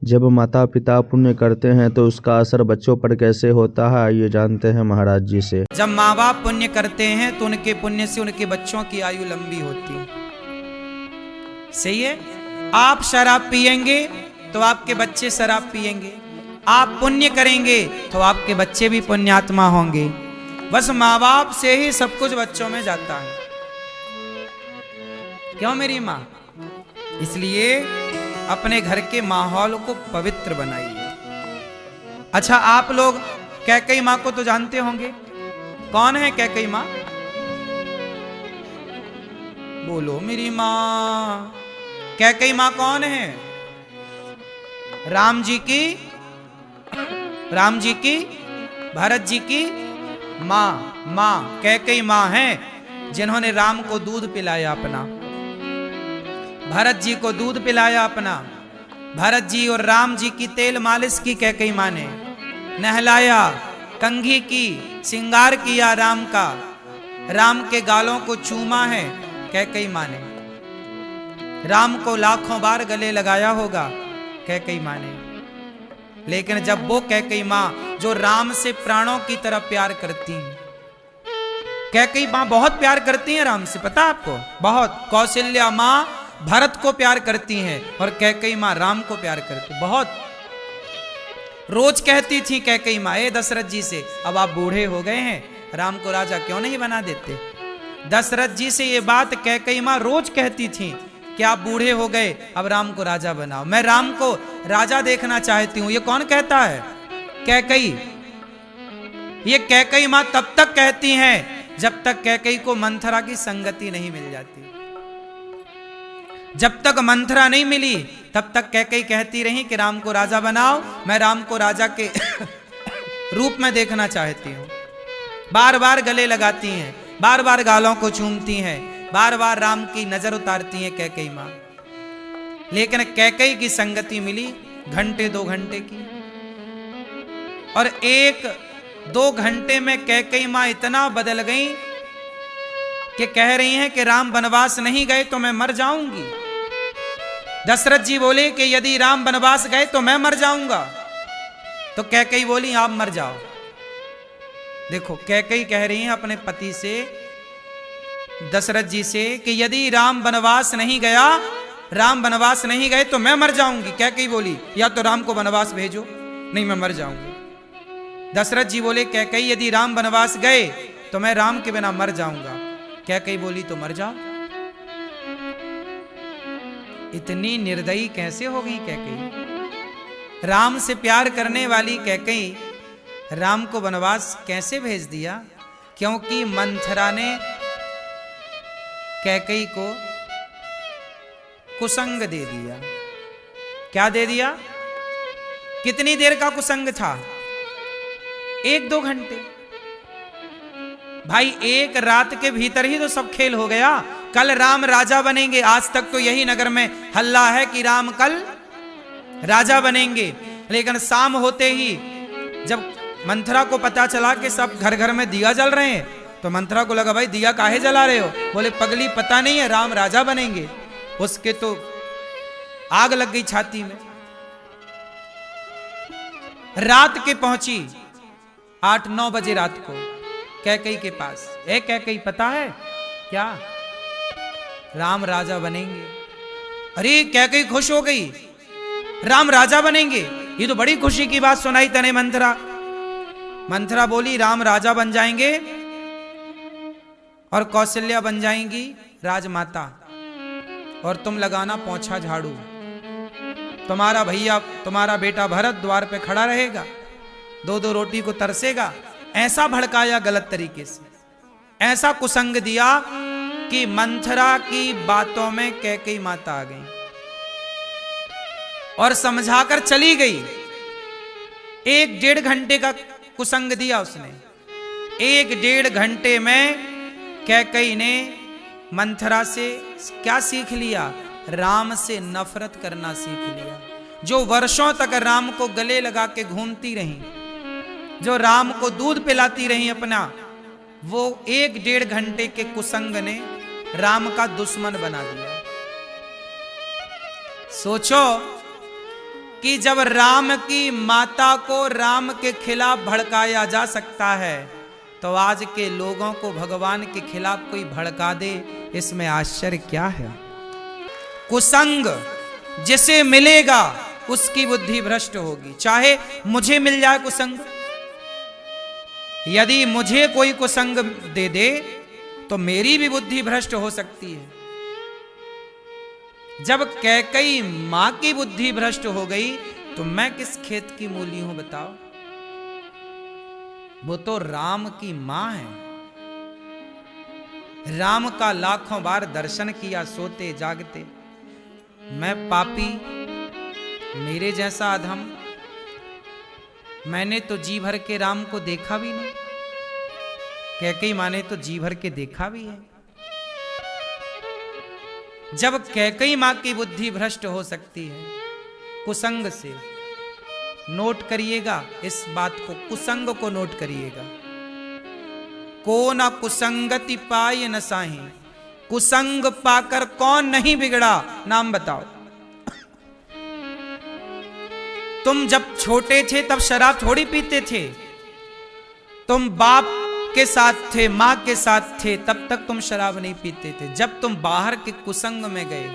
जब माता पिता पुण्य करते हैं तो उसका असर बच्चों पर कैसे होता है, ये जानते हैं महाराज जी से। जब माँ बाप पुण्य करते हैं तो उनके पुण्य से उनके बच्चों की आयु लंबी होती है। सही है। आप शराब पिएंगे तो आपके बच्चे शराब पिएंगे, आप पुण्य करेंगे तो आपके बच्चे भी पुण्यात्मा होंगे। बस माँ बाप से ही सब कुछ बच्चों में जाता है। क्यों मेरी माँ? इसलिए अपने घर के माहौल को पवित्र बनाइए। अच्छा, आप लोग कैकई माँ को तो जानते होंगे। कौन है कैकई माँ? बोलो मेरी माँ। कैकई माँ कौन है? राम जी की भरत जी की माँ कैकई माँ है, जिन्होंने राम को दूध पिलाया अपना, भरत जी को दूध पिलाया अपना। भरत जी और राम जी की तेल मालिश की कैकई माँ ने, नहलाया, कंघी की, श्रृंगार किया राम का, राम के गालों को चूमा है कैकई माँ ने। राम को लाखों बार गले लगाया होगा कैकई माँ ने। लेकिन जब वो कैकई माँ जो राम से प्राणों की तरह प्यार करती हैं, कैकई माँ बहुत प्यार करती हैं राम से, पता आपको? बहुत। कौशल्या माँ भरत को प्यार करती हैं और कैकई माँ राम को प्यार करती, बहुत। रोज कहती थी कैकई माँ दशरथ जी से, अब आप बूढ़े हो गए हैं, राम को राजा क्यों नहीं बना देते? दशरथ जी से ये बात कैकई माँ रोज कहती थी कि आप बूढ़े हो गए, अब राम को राजा बनाओ, मैं राम को राजा देखना चाहती हूं। ये कौन कहता है? कैकई। ये कैकई माँ तब तक कहती हैं जब तक कैकई को मंथरा की संगति नहीं मिल जाती। जब तक मंथरा नहीं मिली तब तक कैकई कहती रही कि राम को राजा बनाओ, मैं राम को राजा के रूप में देखना चाहती हूं। बार बार गले लगाती हैं, बार बार गालों को चूमती हैं, बार बार राम की नजर उतारती हैं कैकई माँ। लेकिन कैकई की संगति मिली घंटे 2 घंटे की, और 1-2 घंटे में कैकई माँ इतना बदल गई कि कह रही हैं कि राम वनवास नहीं गए तो मैं मर जाऊंगी। दशरथ जी बोले कि यदि राम वनवास गए तो मैं मर जाऊंगा, तो कैकई बोली आप मर जाओ। देखो, कैकई कह रही हैं अपने पति से, दशरथ जी से, कि यदि राम वनवास नहीं गए तो मैं मर जाऊंगी। कैकई बोली या तो राम को वनवास भेजो, नहीं मैं मर जाऊंगी। दशरथ जी बोले कैकई यदि राम वनवास गए तो मैं राम के बिना मर जाऊंगा। कैकई बोली तो मर जाओ। इतनी निर्दयी कैसे हो गई कैकई? राम से प्यार करने वाली कैकई राम को वनवास कैसे भेज दिया? क्योंकि मंथरा ने कैकई को कुसंग दे दिया। क्या दे दिया? कितनी देर का कुसंग था? 1-2 घंटे। भाई, एक रात के भीतर ही तो सब खेल हो गया। कल राम राजा बनेंगे, आज तक तो यही नगर में हल्ला है कि राम कल राजा बनेंगे। लेकिन शाम होते ही जब मंथरा को पता चला कि सब घर घर में दिया जल रहे हैं, तो मंथरा को लगा भाई दिया काहे जला रहे हो? बोले पगली पता नहीं है राम राजा बनेंगे। उसके तो आग लग गई छाती में। रात के पहुंची 8-9 बजे रात को कैकई के पास। कैकई पता है क्या? राम राजा बनेंगे। अरे कैकई खुश हो गई, राम राजा बनेंगे, ये तो बड़ी खुशी की बात सुनाई तने मंथरा बोली राम राजा बन जाएंगे और कौशल्या बन जाएंगी राजमाता, और तुम लगाना पोंछा झाड़ू। तुम्हारा बेटा भरत द्वार पे खड़ा रहेगा, 2-2 रोटी को तरसेगा। ऐसा भड़काया गलत तरीके से, ऐसा कुसंग दिया कि मंथरा की बातों में कैकई माता आ गई और समझाकर चली गई। 1-1.5 घंटे का कुसंग दिया उसने। 1-1.5 घंटे में कैकई ने मंथरा से क्या सीख लिया? राम से नफरत करना सीख लिया। जो वर्षों तक राम को गले लगा के घूमती रही, जो राम को दूध पिलाती रही अपना, वो 1-1.5 घंटे के कुसंग ने राम का दुश्मन बना दिया। सोचो, कि जब राम की माता को राम के खिलाफ भड़काया जा सकता है, तो आज के लोगों को भगवान के खिलाफ कोई भड़का दे, इसमें आश्चर्य क्या है। कुसंग जिसे मिलेगा उसकी बुद्धि भ्रष्ट होगी। चाहे मुझे मिल जाए कुसंग, यदि मुझे कोई कुसंग दे दे तो मेरी भी बुद्धि भ्रष्ट हो सकती है। जब कैकई मां की बुद्धि भ्रष्ट हो गई तो मैं किस खेत की मूली हूं बताओ। वो तो राम की मां है। राम का लाखों बार दर्शन किया सोते जागते। मैं पापी, मेरे जैसा अधम, मैंने तो जी भर के राम को देखा भी नहीं। कैकई मां ने तो जी भर के देखा भी है। जब कैकई मां की बुद्धि भ्रष्ट हो सकती है कुसंग से, नोट करिएगा इस बात को, कुसंग को नोट करिएगा। को न कुसंगति पाय न साही, कुसंग पाकर कौन नहीं बिगड़ा, नाम बताओ। तुम जब छोटे थे तब शराब थोड़ी पीते थे। तुम बाप के साथ थे, मां के साथ थे, तब तक तुम शराब नहीं पीते थे। जब तुम बाहर के कुसंग में गए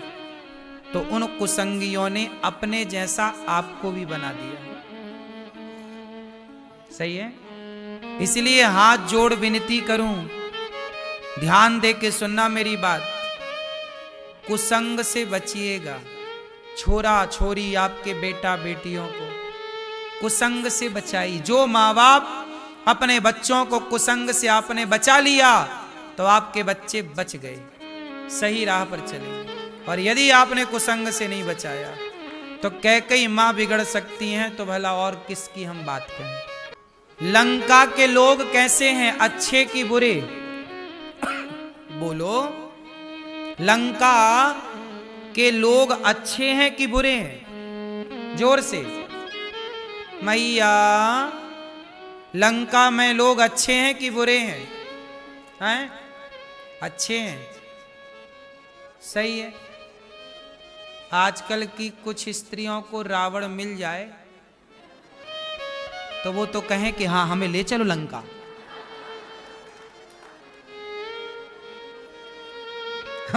तो उन कुसंगियों ने अपने जैसा आपको भी बना दिया। सही है। इसलिए हाथ जोड़ विनती करूं, ध्यान दे के सुनना मेरी बात। कुसंग से बचिएगा। छोरा छोरी आपके बेटा बेटियों को कुसंग से बचाई। जो माँ बाप अपने बच्चों को कुसंग से आपने बचा लिया तो आपके बच्चे बच गए, सही राह पर चले। और यदि आपने कुसंग से नहीं बचाया तो कैकई मां बिगड़ सकती हैं, तो भला और किसकी हम बात करें। लंका के लोग कैसे हैं, अच्छे कि बुरे? बोलो, लंका के लोग अच्छे हैं कि बुरे हैं? जोर से। मैया, लंका में लोग अच्छे हैं कि बुरे हैं? हैं? अच्छे हैं। सही है। आजकल की कुछ स्त्रियों को रावण मिल जाए तो वो तो कहें कि हाँ हमें ले चलो लंका।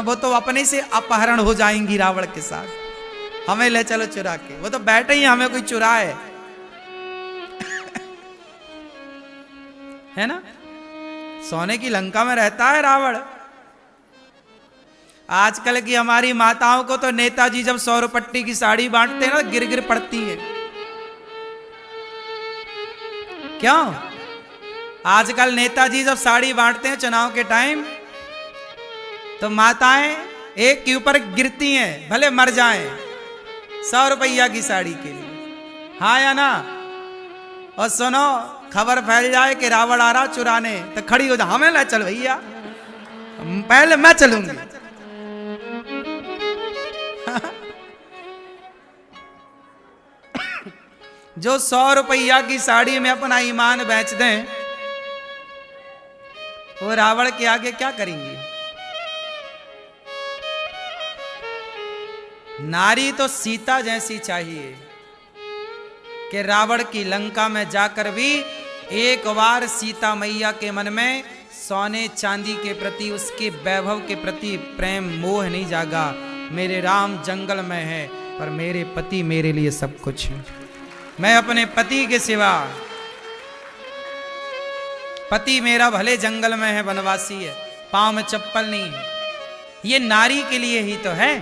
वो तो अपने से अपहरण हो जाएंगी रावण के साथ, हमें ले चलो चुरा के। वो तो बैठे ही हमें कोई चुराए, है ना। सोने की लंका में रहता है रावण। आजकल की हमारी माताओं को तो नेताजी जब 100 रुपट्टी की साड़ी बांटते हैं ना, गिर गिर पड़ती है। क्यों? आजकल नेताजी जब साड़ी बांटते हैं चुनाव के टाइम, तो माताएं एक के ऊपर गिरती हैं, भले मर जाएं, 100 रुपया की साड़ी के लिए। हाँ या ना? और सुनो, खबर फैल जाए कि रावण आ रहा चुराने, तो खड़ी हो जा, हमें ले चल भैया, पहले मैं चलूंगी। जो 100 रुपया की साड़ी में अपना ईमान बेच दें, वो रावण के आगे क्या करेंगी? नारी तो सीता जैसी चाहिए कि रावण की लंका में जाकर भी एक बार सीता मैया के मन में सोने चांदी के प्रति, उसके वैभव के प्रति प्रेम मोह नहीं जागा। मेरे राम जंगल में है पर मेरे पति मेरे लिए सब कुछ है। मैं अपने पति के सिवा, पति मेरा भले जंगल में है, वनवासी है, पांव में चप्पल नहीं है, ये नारी के लिए ही तो है।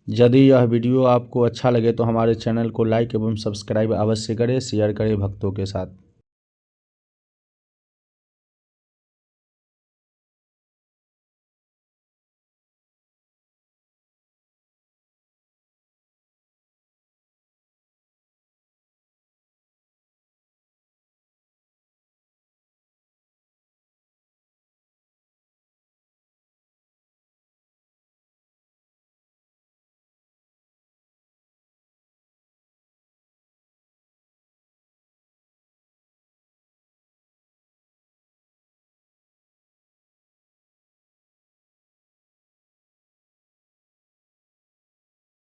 यदि यह वीडियो आपको अच्छा लगे तो हमारे चैनल को लाइक एवं सब्सक्राइब अवश्य करें, शेयर करें भक्तों के साथ।